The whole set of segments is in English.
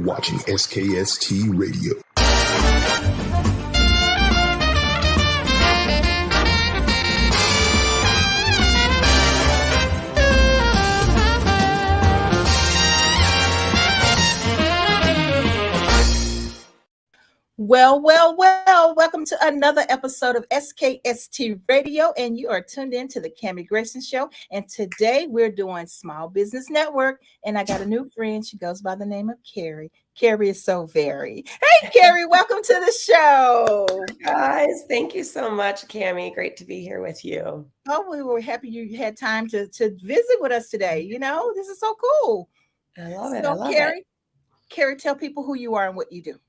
watching SKST Radio. Well, welcome to another episode of SKST Radio, and you are tuned in to the Grayson Show. And today we're doing Small Business Network, and I got a new friend. She goes by the name of Carrie. Carrie is so very. Hey, Carrie, welcome to the show. Guys, thank you so much, Cammie. Great to be here with you. Oh, we were happy you had time to visit with us today. You know, this is so cool. I love it. Carrie, tell people who you are and what you do.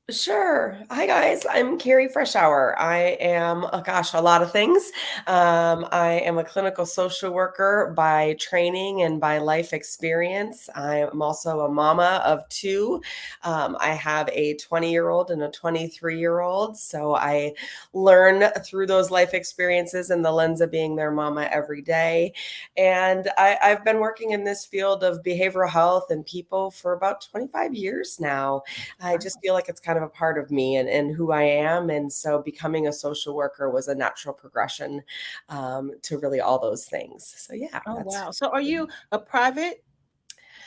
Sure. Hi, guys. I'm Carrie Freshour. I am, a lot of things. I am a clinical social worker by training and by life experience. I am also a mama of two. I have a 20-year-old and a 23-year-old. So I learn through those life experiences in the lens of being their mama every day. And I've been working in this field of behavioral health and people for about 25 years now. I just feel like it's kind of a part of me and who I am. And so becoming a social worker was a natural progression to really all those things. So yeah. Oh, wow. So are you a private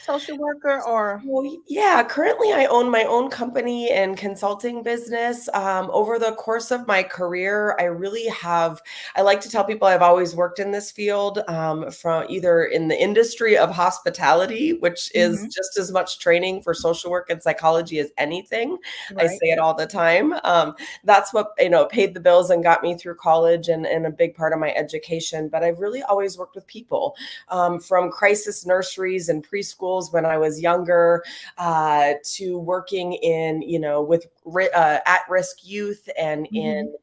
social worker or? Well, yeah, currently I own my own company and consulting business. Over the course of my career, I like to tell people I've always worked in this field from either in the industry of hospitality, which is just as much training for social work and psychology as anything. Right. I say it all the time. That's what, paid the bills and got me through college and a big part of my education. But I've really always worked with people from crisis nurseries and preschools when I was younger, to working in, with at-risk youth and in,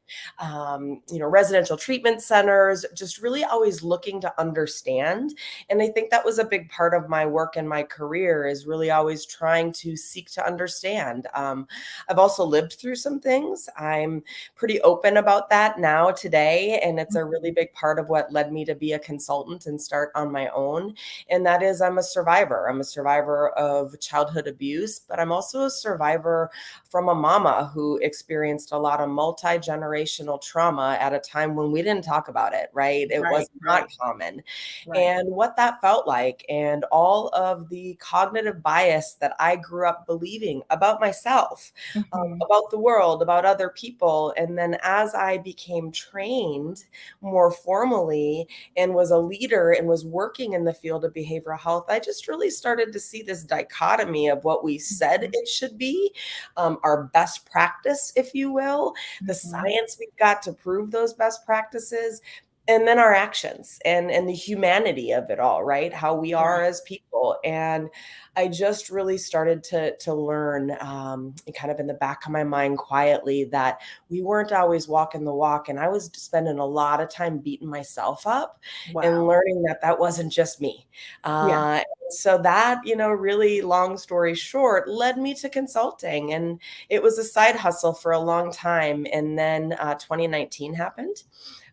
residential treatment centers, just really always looking to understand. And I think that was a big part of my work and my career, is really always trying to seek to understand. I've also lived through some things. I'm pretty open about that now today. And it's a really big part of what led me to be a consultant and start on my own. And that is, I'm a survivor. I'm a survivor of childhood abuse, but I'm also a survivor from a mama who experienced a lot of multi-generational trauma at a time when we didn't talk about it, right? It was not common. Right. And what that felt like, and all of the cognitive bias that I grew up believing about myself, about the world, about other people. And then as I became trained more formally and was a leader and was working in the field of behavioral health, I just really started to see this dichotomy of what we said it should be, our best practice, if you will, the science we've got to prove those best practices, and then our actions and the humanity of it all, right? How we are as people. And I just really started to learn kind of in the back of my mind quietly that we weren't always walking the walk. And I was spending a lot of time beating myself up and learning that wasn't just me. So that, really long story short, led me to consulting. And it was a side hustle for a long time. And then 2019 happened.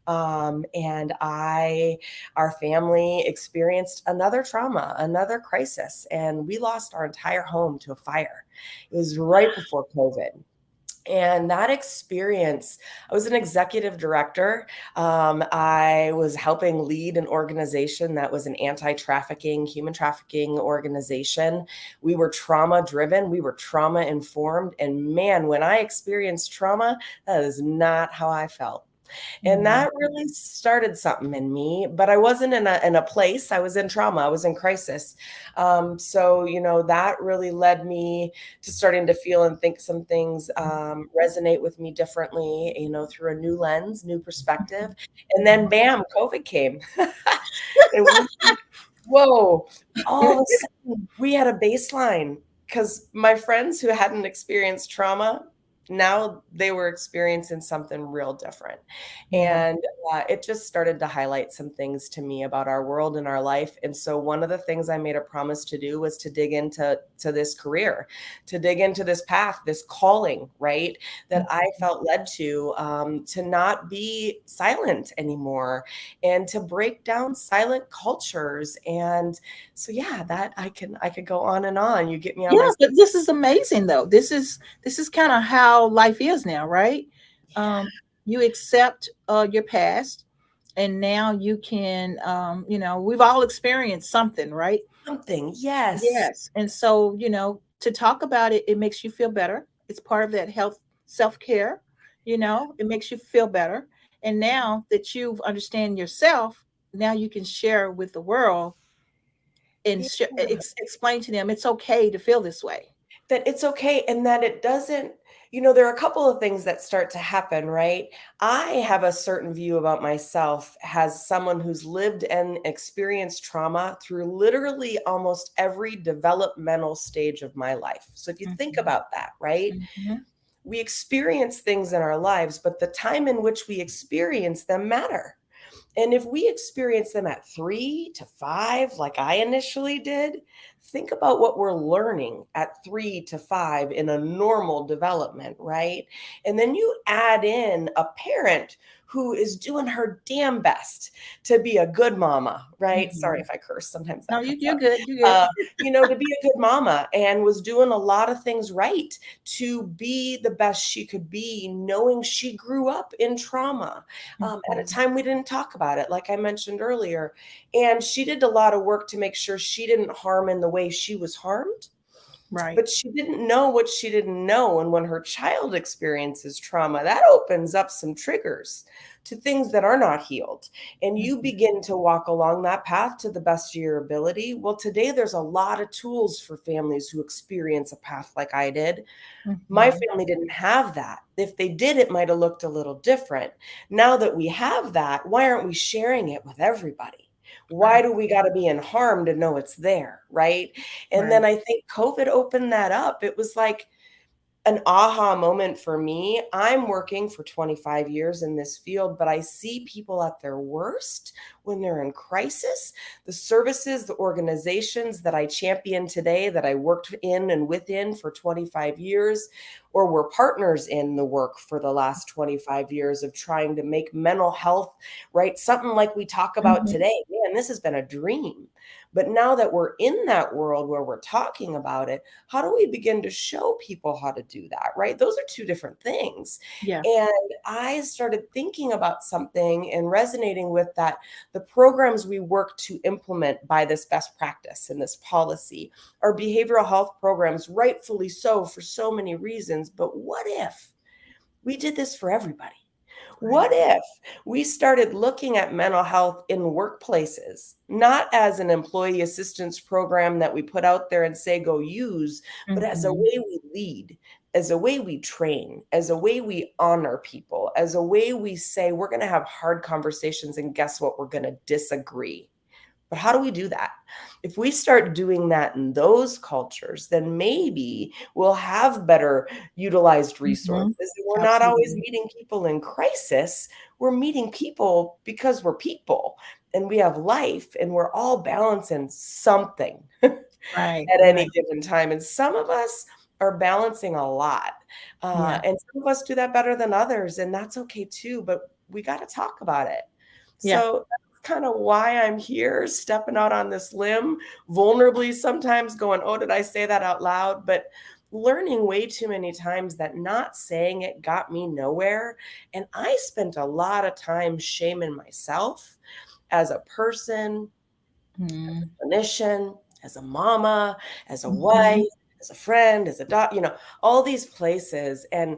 And our family experienced another trauma, another crisis, and we lost our entire home to a fire. It was right before COVID. And that experience, I was an executive director. I was helping lead an organization that was an anti-trafficking, human trafficking organization. We were trauma-driven. We were trauma-informed. And man, when I experienced trauma, that is not how I felt. And that really started something in me, but I wasn't in a place. I was in trauma. I was in crisis. So, that really led me to starting to feel and think some things resonate with me differently, through a new lens, new perspective. And then bam, COVID came. Whoa, all of a sudden we had a baseline, because my friends who hadn't experienced trauma, now they were experiencing something real different. Yeah. And it just started to highlight some things to me about our world and our life. And so one of the things I made a promise to do was to dig into this career, to dig into this path, this calling, right, that I felt led to not be silent anymore and to break down silent cultures. And so, yeah, that I could go on and on. You get me on Yeah, my. but this is amazing though. This is kind of how life is now, right? You accept your past, and now you can, we've all experienced something, right? Something, yes. Yes. And so, to talk about it, it makes you feel better. It's part of that health, self-care, it makes you feel better. And now that you've understand yourself, now you can share with the world and Yeah. explain to them it's okay to feel this way. That it's okay and that it doesn't, there are a couple of things that start to happen, right? I have a certain view about myself as someone who's lived and experienced trauma through literally almost every developmental stage of my life. So if you think Mhm, about that, right? mhm, We experience things in our lives, but the time in which we experience them matter. And if we experience them at 3 to 5, like I initially did, think about what we're learning at 3 to 5 in a normal development, right? And then you add in a parent who is doing her damn best to be a good mama, right? Sorry mhm. if I curse, sometimes No, that comes you're out. good. You're good. To be a good mama and was doing a lot of things right to be the best she could be, knowing she grew up in trauma at a Mhm. time we didn't talk about it, like I mentioned earlier. And she did a lot of work to make sure she didn't harm in the way she was harmed, Right. but she didn't know what she didn't know. And when her child experiences trauma, that opens up some triggers to things that are not healed. And you Mhm, begin to walk along that path to the best of your ability. Well, today there's a lot of tools for families who experience a path like I did. My mhm. family didn't have that. If they did, it might have looked a little different. Now that we have that, why aren't we sharing it with everybody? Why Right. do we got to be in harm to know it's there? Right. And Right. then I think COVID opened that up. It was like, an aha moment for me. I'm working for 25 years in this field, but I see people at their worst when they're in crisis. The services, the organizations that I champion today, that I worked in and within for 25 years, or were partners in the work for the last 25 years of trying to make mental health, right? Something like we talk about Mhm. today. Man, this has been a dream. But now that we're in that world where we're talking about it, how do we begin to show people how to do that, right? Those are two different things. Yeah. And I started thinking about something and resonating with that. The programs we work to implement by this best practice and this policy are behavioral health programs, rightfully so, for so many reasons. But what if we did this for everybody? Right. What if we started looking at mental health in workplaces, not as an employee assistance program that we put out there and say, go use, but as a Mhm. way we lead, as a way we train, as a way we honor people, as a way we say, we're going to have hard conversations and guess what? We're going to disagree. But how do we do that? If we start doing that in those cultures, then maybe we'll have better utilized resources. Mhm. And we're not always Absolutely. meeting people in crisis. We're meeting people because we're people and we have life and we're all balancing something Right. at any Right. given time. And some of us are balancing a lot. Yeah. And some of us do that better than others. And that's okay too. But we got to talk about it. Yeah. So that's kind of why I'm here, stepping out on this limb, vulnerably sometimes going, oh, did I say that out loud? But learning way too many times that not saying it got me nowhere. And I spent a lot of time shaming myself as a person, Mhm. clinician, as a mama, as a wife, Mhm. as a friend, as a dog, all these places. And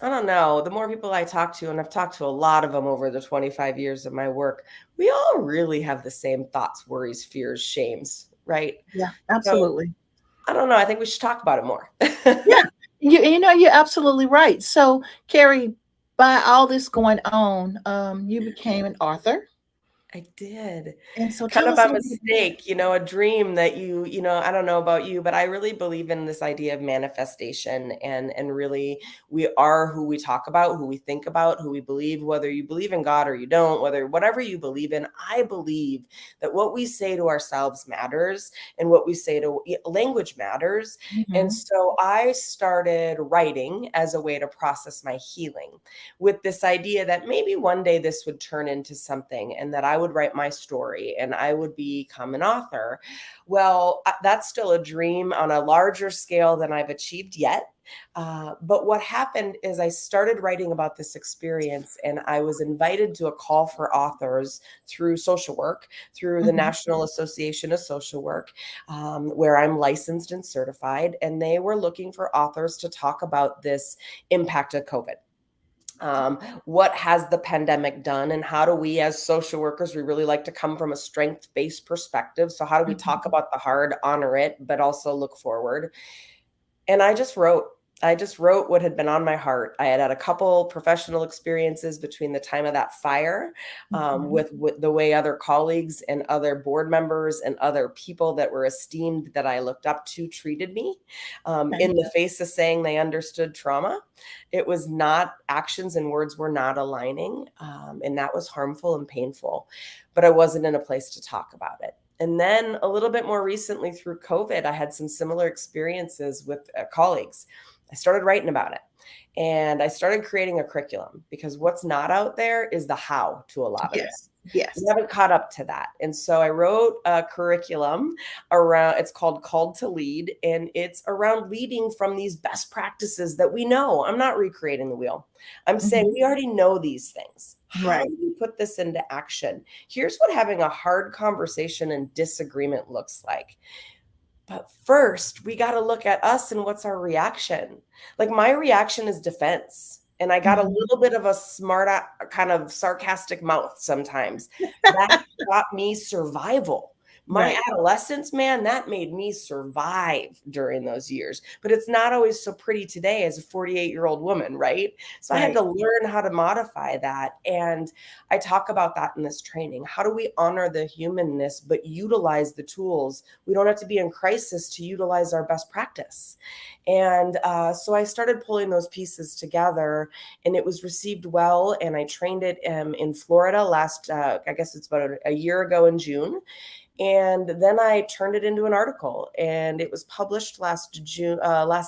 I don't know, the more people I talk to, and I've talked to a lot of them over the 25 years of my work, we all really have the same thoughts, worries, fears, shames, right? Yeah. So Absolutely. I don't know. I think we should talk about it more. Yeah. You're absolutely right. So, Carrie, by all this going on, you became an author. I did. And so Kind tell of us a by little bit about that. mistake, a dream that I don't know about you, but I really believe in this idea of manifestation and really we are who we talk about, who we think about, who we believe, whether you believe in God or you don't, whatever you believe in. I believe that what we say to ourselves matters and what we say to language matters. And Mhm. so I started writing as a way to process my healing with this idea that maybe one day this would turn into something and that I would write my story and I would become an author. Well, that's still a dream on a larger scale than I've achieved yet. But what happened is I started writing about this experience and I was invited to a call for authors through social work, through the Mhm. National Association of Social Work, where I'm licensed and certified. And they were looking for authors to talk about this impact of COVID. What has the pandemic done and how do we as social workers, we really like to come from a strength-based perspective. So how do we talk Mhm. about the hard, honor it, but also look forward? And I just wrote what had been on my heart. I had a couple professional experiences between the time of that fire, Mhm. with the way other colleagues and other board members and other people that were esteemed that I looked up to treated me, Okay. in the face of saying they understood trauma. It was not, actions and words were not aligning, and that was harmful and painful. But I wasn't in a place to talk about it. And then a little bit more recently through COVID, I had some similar experiences with colleagues. I started writing about it and I started creating a curriculum because what's not out there is the how to a lot of it. Yes. We Yes. haven't caught up to that. And so I wrote a curriculum around, it's called Called to Lead, and it's around leading from these best practices that we know. I'm not recreating the wheel. I'm saying Mhm. we already know these things. How Right. do we put this into action? Here's what having a hard conversation and disagreement looks like. But first, we got to look at us and what's our reaction. Like my reaction is defense. And I got a Mhm. little bit of a kind of sarcastic mouth sometimes. That taught me survival. My Right. adolescence, man, that made me survive during those years. But it's not always so pretty today as a 48-year-old woman, right? So I had to Right. learn how to modify that. And I talk about that in this training. How do we honor the humanness, but utilize the tools? We don't have to be in crisis to utilize our best practice. And so I started pulling those pieces together, and it was received well. And I trained it in Florida I guess it's about a year ago in June. And then I turned it into an article, and it was published last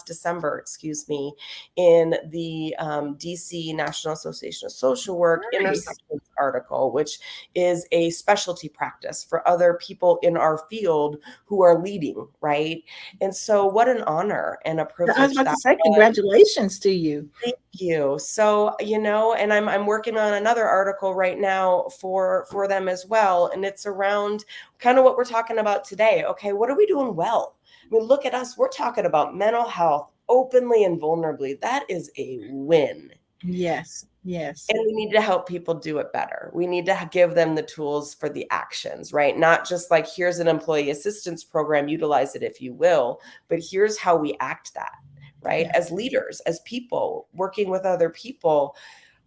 December, excuse me, in the DC National Association of Social Work Nice. Intersections article, which is a specialty practice for other people in our field who are leading, right? And so, what an honor and a I was privilege about to that say was. congratulations to you. Thank you. So, and I'm working on another article right now for them as well, and it's around kind of what we're talking about today. Okay, what are we doing well? I mean, look at us. We're talking about mental health openly and vulnerably. That is a win. Yes. Yes. And we need to help people do it better. We need to give them the tools for the actions, right? Not just like, here's an employee assistance program, utilize it if you will, but here's how we act that, right? Yeah. As leaders, as people working with other people,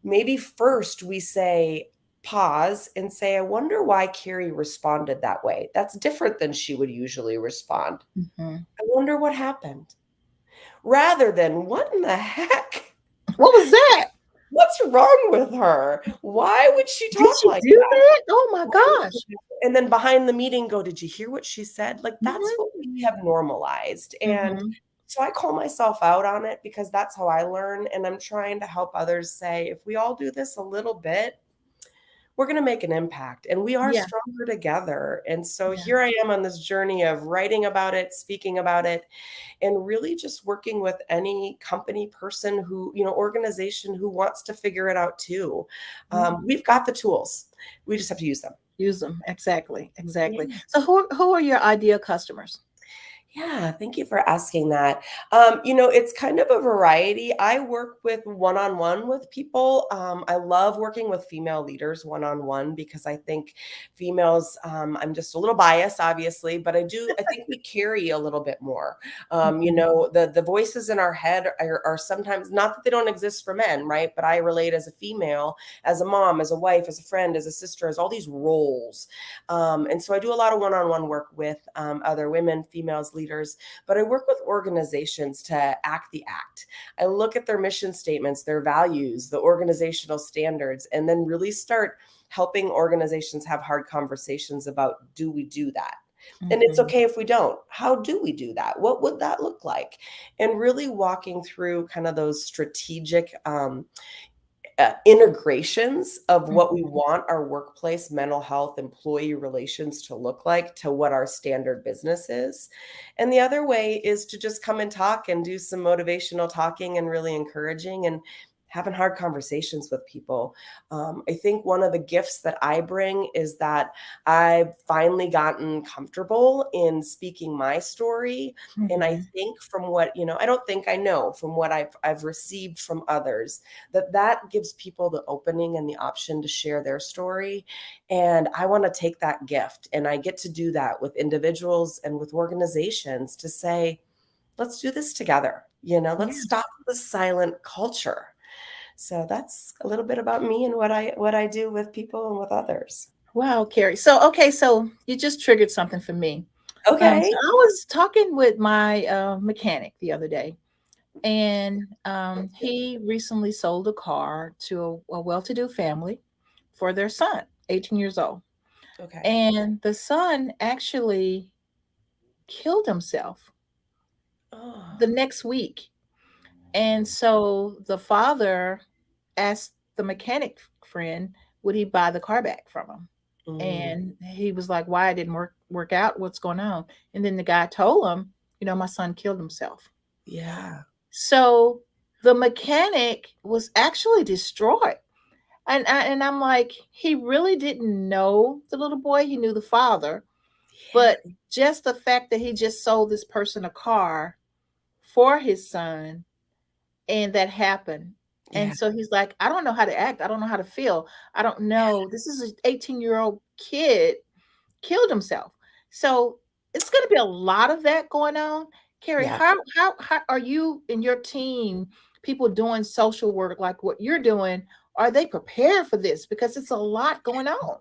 maybe first we say, pause and say, I wonder why Carrie responded that way. That's different than she would usually respond. Mhm. I wonder what happened. Rather than, what in the heck? What was that? What's wrong with her? Why would she Did talk she like do that? that? Oh my Why would gosh. she- And then behind the meeting go, did you hear what she said? Like that's Mhm. what we have normalized. And Mhm. so I call myself out on it because that's how I learn. And I'm trying to help others say, if we all do this a little bit, we're going to make an impact and we are Yeah. stronger together. And so Yeah. here I am on this journey of writing about it, speaking about it, and really just working with any company, person who, organization who wants to figure it out too. Yeah. We've got the tools. We just have to use them. Use them. Exactly. Exactly. Yeah. So who are your ideal customers? Yeah, thank you for asking that. It's kind of a variety. I work with one-on-one with people. I love working with female leaders one-on-one because I think females, I'm just a little biased, obviously, but I think we carry a little bit more. Mhm. The voices in our head are sometimes, not that they don't exist for men, right? But I relate as a female, as a mom, as a wife, as a friend, as a sister, as all these roles. And so I do a lot of one-on-one work with other women, females, leaders, but I work with organizations to act the act. I look at their mission statements, their values, the organizational standards, and then really start helping organizations have hard conversations about, do we do that? And it's Mhm. okay if we don't. How do we do that? What would that look like? And really walking through kind of those strategic integrations of what we Mhm. want our workplace mental health employee relations to look like to what our standard business is. And the other way is to just come and talk and do some motivational talking and really encouraging and having hard conversations with people. I think one of the gifts that I bring is that I've finally gotten comfortable in speaking my story. And I Mhm. think from what, I don't think I know from what I've received from others, that gives people the opening and the option to share their story. And I want to take that gift, and I get to do that with individuals and with organizations to say, let's do this together. Let's Yeah. stop the silent culture. So that's a little bit about me and what I do with people and with others. Wow, Carrie. So, okay, so you just triggered something for me. So Okay. I was talking with my mechanic the other day, and he recently sold a car to a well-to-do family for their son, 18 years old. Okay. And the son actually killed himself Oh, the next week. And so the father asked the mechanic friend, would he buy the car back from him? mm, And he was like, why? It didn't work out. What's going on? And then the guy told him, my son killed himself. yeah. So the mechanic was actually destroyed. And I'm like, he really didn't know the little boy. He knew the father, but Yeah. just the fact that he just sold this person a car for his son, and that happened. And Yeah. so he's like, I don't know how to act. I don't know how to feel. I don't know. This is an 18-year-old kid killed himself. So it's going to be a lot of that going on. Carrie, Yeah. how are you and your team, people doing social work like what you're doing? Are they prepared for this? Because it's a lot going on.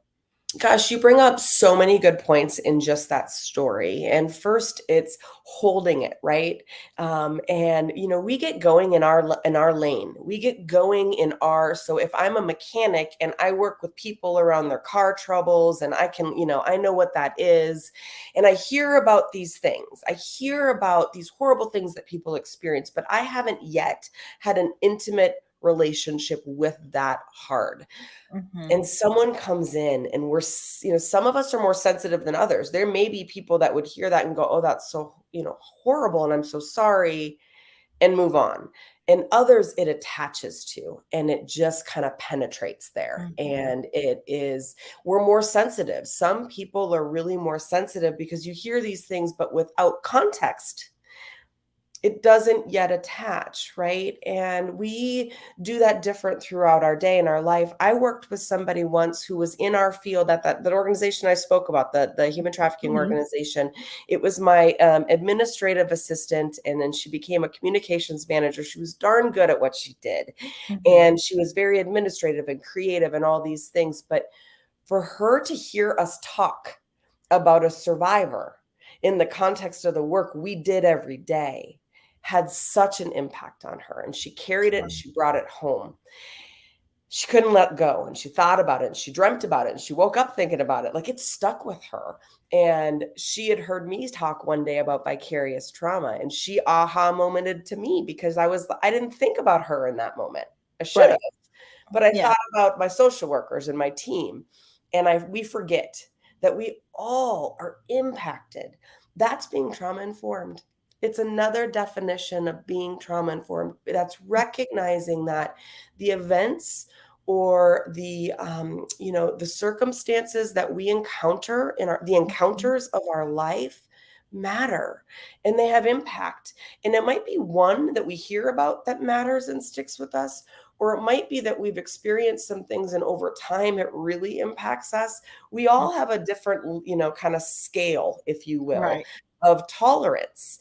Gosh, you bring up so many good points in just that story. And first, it's holding it, right? And we get going in our lane. We get going in our. So if I'm a mechanic and I work with people around their car troubles, and I can, I know what that is, and I hear about these things. I hear about these horrible things that people experience, but I haven't yet had an intimate relationship with that hard. Mhm. And someone comes in, and some of us are more sensitive than others. There may be people that would hear that and go, oh, that's so horrible, and I'm so sorry, and move on. And others it attaches to, and it just kind of penetrates there. Mhm. And we're more sensitive. Some people are really more sensitive because you hear these things, but without context it doesn't yet attach, right? And we do that different throughout our day and our life. I worked with somebody once who was in our field at that organization I spoke about, the human trafficking Mhm. organization. It was my administrative assistant, and then she became a communications manager. She was darn good at what she did, Mhm. and she was very administrative and creative and all these things. But for her to hear us talk about a survivor in the context of the work we did every day had such an impact on her, and she carried it and she brought it home. She couldn't let go, and she thought about it and she dreamt about it and she woke up thinking about it. Like, it stuck with her. And she had heard me talk one day about vicarious trauma, and she aha momented to me because I didn't think about her in that moment. I should have, Right. but I Yeah. thought about my social workers and my team. And we forget that we all are impacted. That's being trauma informed. It's another definition of being trauma informed. That's recognizing that the events or the circumstances that we encounter the Mhm. encounters of our life matter and they have impact. And it might be one that we hear about that matters and sticks with us, or it might be that we've experienced some things and over time it really impacts us. We all have a different, kind of scale, if you will, Right. of tolerance.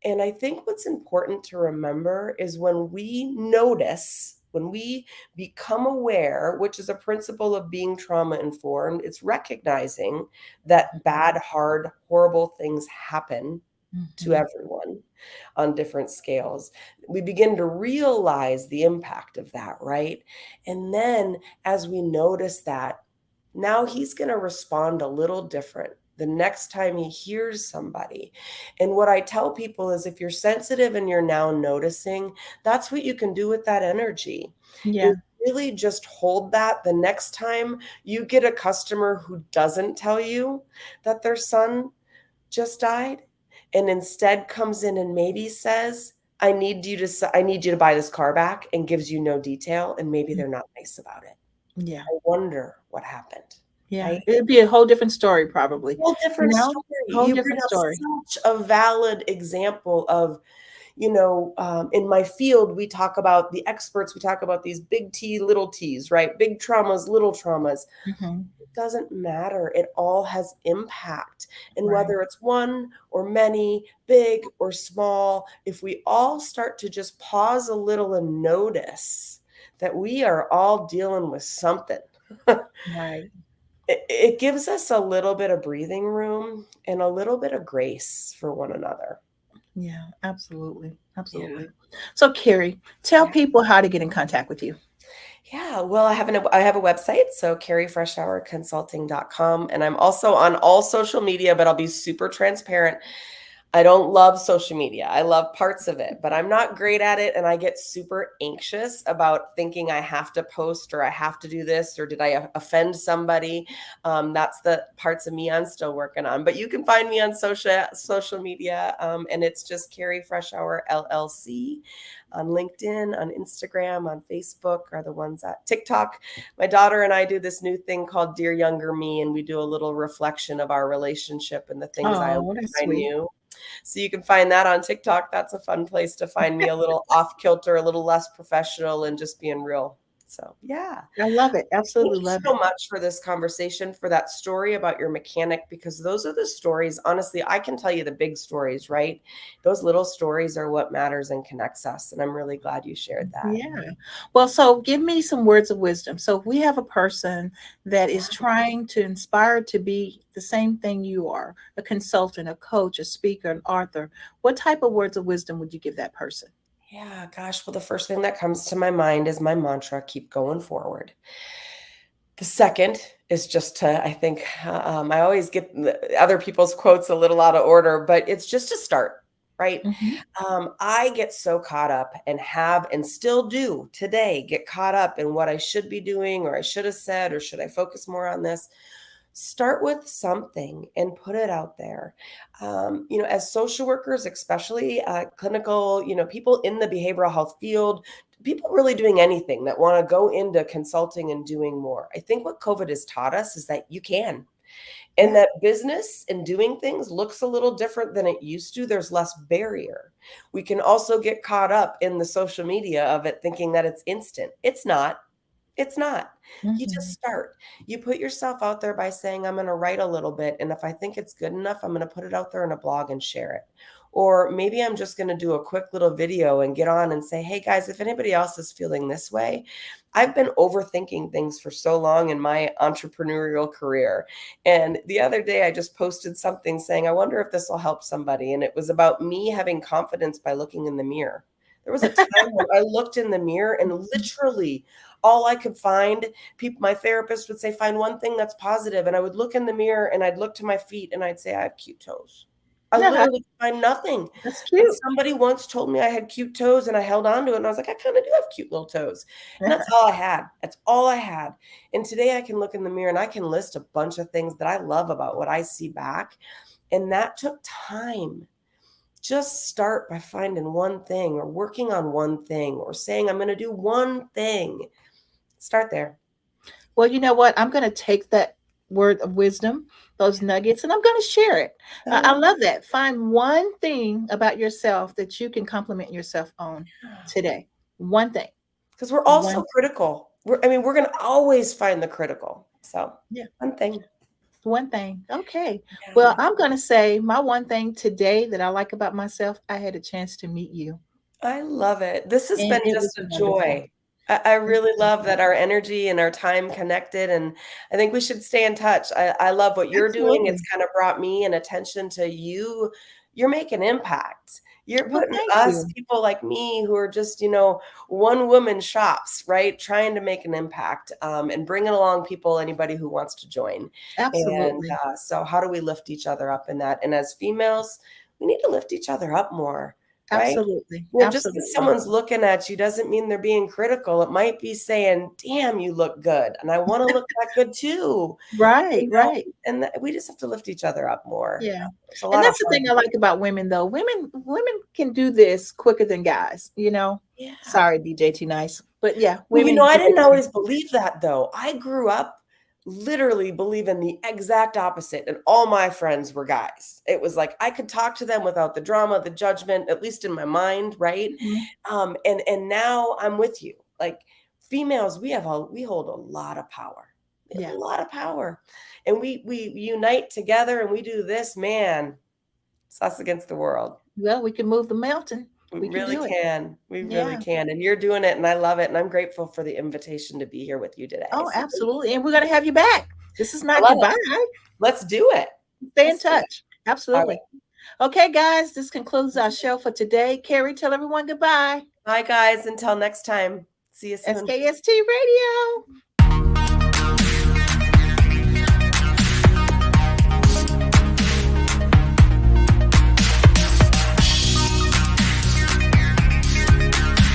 And I think what's important to remember is when we notice, when we become aware, which is a principle of being trauma informed, it's recognizing that bad, hard, horrible things happen to Mhm. everyone on different scales. We begin to realize the impact of that, right? And then as we notice that, now he's going to respond a little different the next time he hears somebody. And what I tell people is if you're sensitive and you're now noticing, that's what you can do with that energy. Is Yeah. really just hold that the next time you get a customer who doesn't tell you that their son just died and instead comes in and maybe says, I need you to buy this car back, and gives you no detail, and maybe they're not nice about it. Yeah. I wonder what happened, Yeah. right? It'd be a whole different story, probably. Whole different No, story. whole You bring different up story. such a valid example of, in my field, we talk about the experts, we talk about these big T, little T's, right? Big traumas, little traumas. Mhm. It doesn't matter. It all has impact. And Right. whether it's one or many, big or small, if we all start to just pause a little and notice that we are all dealing with something, Right. it gives us a little bit of breathing room and a little bit of grace for one another. Yeah, absolutely. Yeah. Absolutely. So, Carrie, tell Yeah. people how to get in contact with you. Yeah, well, I have a website, so carriefreshourconsulting.com, and I'm also on all social media, but I'll be super transparent. I don't love social media. I love parts of it, but I'm not great at it, and I get super anxious about thinking I have to post or I have to do this or did I offend somebody? That's the parts of me I'm still working on. But you can find me on social media, and it's just Carrie Freshour LLC on LinkedIn, on Instagram, on Facebook are the ones at TikTok. My daughter and I do this new thing called Dear Younger Me, and we do a little reflection of our relationship and the things I Oh, wish that's I sweet. knew. So you can find that on TikTok. That's a fun place to find me a little off kilter, a little less professional, and just being real. So, yeah. I love it. Thank Absolutely you love so it. much for this conversation, for that story about your mechanic, because those are the stories. Honestly, I can tell you the big stories, right? Those little stories are what matters and connects us. And I'm really glad you shared that. Yeah. Well, so give me some words of wisdom. So if we have a person that is trying to inspire to be the same thing you are, a consultant, a coach, a speaker, an author, what type of words of wisdom would you give that person? Yeah, gosh. Well, the first thing that comes to my mind is my mantra, keep going forward. The second is just to, I think, I always get other people's quotes a little out of order, but it's just to start, right? Mhm. I get so caught up and have and still do today get caught up in what I should be doing or I should have said, or should I focus more on this? Start with something and put it out there. As social workers, especially clinical, people in the behavioral health field, people really doing anything that want to go into consulting and doing more. I think what COVID has taught us is that you can. And Yeah. that business and doing things looks a little different than it used to. There's less barrier. We can also get caught up in the social media of it thinking that it's instant. It's not. It's not. You just Mhm. start. You put yourself out there by saying, I'm going to write a little bit. And if I think it's good enough, I'm going to put it out there in a blog and share it. Or maybe I'm just going to do a quick little video and get on and say, hey guys, if anybody else is feeling this way, I've been overthinking things for so long in my entrepreneurial career. And the other day I just posted something saying, I wonder if this will help somebody. And it was about me having confidence by looking in the mirror. There was a time when I looked in the mirror and literally all I could find, my therapist would say, find one thing that's positive. And I would look in the mirror and I'd look to my feet and I'd say, I have cute toes. I literally could find nothing. That's But cute. somebody once told me I had cute toes and I held on to it. And I was like, I kind of do have cute little toes. And that's all I had. That's all I had. And today I can look in the mirror and I can list a bunch of things that I love about what I see back. And that took time. Just start by finding one thing or working on one thing or saying, I'm going to do one thing. Start there. Well, you know what? I'm going to take that word of wisdom, those nuggets, and I'm going to share it. I love that. Find one thing about yourself that you can compliment yourself on today. One thing. Because we're all One. so critical. We're going to always find the critical. So, Yeah. one thing. One thing. Okay. Yeah. Well, I'm going to say my one thing today that I like about myself, I had a chance to meet you. I love it. This has And been it was just a wonderful. joy. I really love that our energy and our time connected, and I think we should stay in touch. I love what you're doing. It's Absolutely. kind of brought me an attention to you. You're making impact. You're Well, putting thank us, you. people like me, who are just, one woman shops, right? Trying to make an impact, and bringing along people, anybody who wants to join. And Absolutely. so, how do we lift each other up in that? And as females, we need to lift each other up more, right? Absolutely. Just because Absolutely. someone's looking at you doesn't mean they're being critical. It might be saying, "Damn, you look good, and I wanna look that good too." Right, You know? right. And we just have to lift each other up more. Yeah. There's a And lot of that's the hard thing I like about women though. Women can do this quicker than guys, you know. Yeah. Sorry, DJ T Nice. But yeah, Well, women I do didn't it. always believe that though. I grew up literally believing the exact opposite, and all my friends were guys. It was like I could talk to them without the drama, the judgment, at least in my mind, right? Mhm. And now I'm with you. Like females, we hold a lot of power. We have Yeah. a lot of power. And we unite together and we do this, man. It's us against the world. Well, we can move the mountain. We We can really do it. can. We really Yeah. can. And you're doing it and I love it. And I'm grateful for the invitation to be here with you today. Oh, So thank you. absolutely. And we're gonna have you back. This is I not love it. goodbye. Let's do it. Stay in Let's do it. touch. All right. Absolutely. Okay, guys, this concludes our show for today. Carrie, tell everyone goodbye. Bye, guys. Until next time. See you soon. SKST Radio.